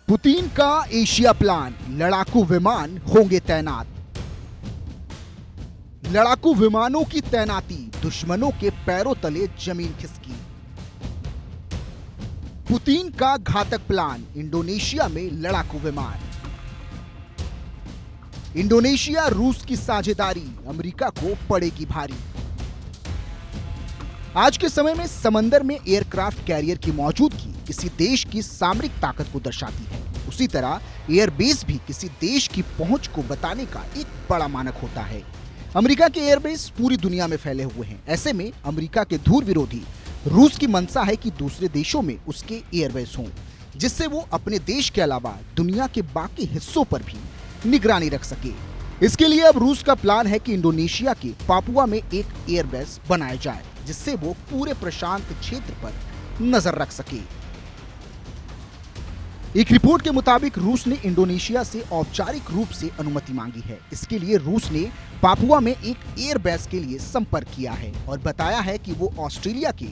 Putin का Asia plan, लड़ाकू विमान होंगे तैनात। लड़ाकू विमानों की तैनाती, दुश्मनों के पैरों तले जमीन खिसकी। पुतिन का घातक प्लान, इंडोनेशिया में लड़ाकू विमान। इंडोनेशिया रूस की साझेदारी अमेरिका को पड़ेगी भारी। आज के समय में समंदर में एयरक्राफ्ट कैरियर की मौजूदगी किसी देश की सामरिक ताकत को दर्शाती है। उसी तरह एयरबेस भी किसी देश की पहुंच को बताने का एक बड़ा मानक होता है। अमेरिका के एयरबेस पूरी दुनिया में फैले हुए हैं। ऐसे में अमेरिका के धुर विरोधी रूस की मंशा है कि दूसरे देशों में उसके एयरबेस हों, जिससे वो अपने देश के अलावा दुनिया के बाकी हिस्सों पर भी निगरानी रख सके। इसके लिए अब रूस का प्लान है कि इंडोनेशिया के पापुआ में एक एयरबेस बनाया जाए, जिससे वो पूरे प्रशांत क्षेत्र पर नजर रख सके। एक रिपोर्ट के मुताबिक रूस ने इंडोनेशिया से औपचारिक रूप से अनुमति मांगी है। इसके लिए रूस ने पापुआ में एक एयरबेस के लिए संपर्क किया है और बताया है कि वो ऑस्ट्रेलिया के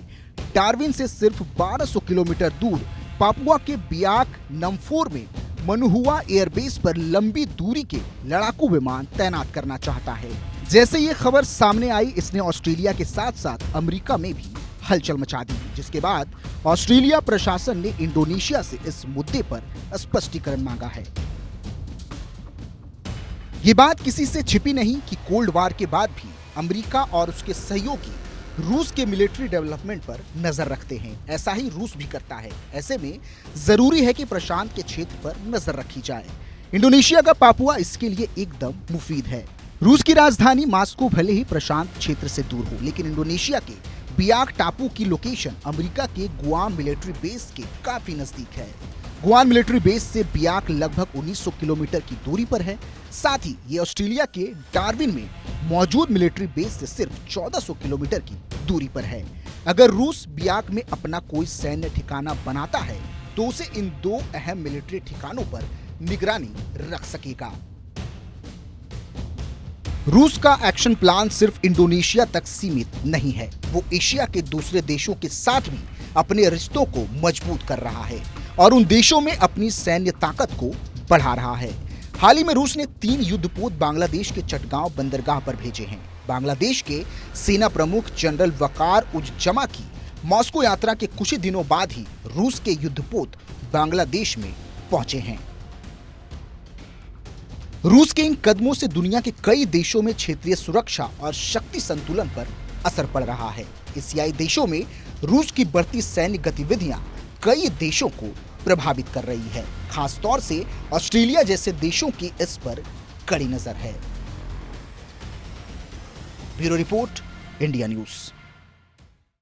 डार्विन से सिर्फ 1200 किलोमीटर दूर पापुआ के बियाक नम्फोर में मनुहुआ एयरबेस पर लंबी दूरी के लड़ाकू विमान तैनात करना चाहता है। जैसे ये खबर सामने आई, इसने ऑस्ट्रेलिया के साथ साथ अमेरिका में भी हलचल मचा दी, जिसके बाद ऑस्ट्रेलिया प्रशासन ने इंडोनेशिया से इस मुद्दे पर स्पष्टीकरण मांगा है। ये बात किसी से छिपी नहीं कि कोल्ड वार के बाद भी अमेरिका और उसके सहयोगी रूस के मिलिट्री डेवलपमेंट पर नजर रखते हैं। ऐसा ही रूस भी करता है। ऐसे में जरूरी है कि प्रशांत के क्षेत्र पर नजर रखी जाए। इंडोनेशिया का पापुआ इसके लिए एकदम मुफीद है। रूस की राजधानी मॉस्को भले ही प्रशांत क्षेत्र से दूर हो, लेकिन इंडोनेशिया के बियाक टापू की लोकेशन अमेरिका के गुआम मिलिट्री बेस के काफी नजदीक है। गुआम मिलिट्री बेस से बियाक लगभग 1900 किलोमीटर की दूरी पर है। साथ ही ये ऑस्ट्रेलिया के डार्विन में मौजूद मिलिट्री बेस से सिर्फ 1400 किलोमीटर की दूरी पर है। अगर रूस बियाक में अपना कोई सैन्य ठिकाना बनाता है तो उसे इन दो अहम मिलिट्री ठिकानों पर निगरानी रख सकेगा। रूस का एक्शन प्लान सिर्फ इंडोनेशिया तक सीमित नहीं है। वो एशिया के दूसरे देशों के साथ भी अपने रिश्तों को मजबूत कर रहा है और उन देशों में अपनी सैन्य ताकत को बढ़ा रहा है। हाल ही में रूस ने 3 युद्धपोत बांग्लादेश के चटगांव बंदरगाह पर भेजे हैं। बांग्लादेश के सेना प्रमुख जनरल वकार उज जमा की मॉस्को यात्रा के कुछ ही दिनों बाद ही रूस के युद्धपोत बांग्लादेश में पहुंचे हैं। रूस के इन कदमों से दुनिया के कई देशों में क्षेत्रीय सुरक्षा और शक्ति संतुलन पर असर पड़ रहा है। एशियाई देशों में रूस की बढ़ती सैन्य गतिविधियां कई देशों को प्रभावित कर रही है। खासतौर से ऑस्ट्रेलिया जैसे देशों की इस पर कड़ी नजर है। Bureau report, India news.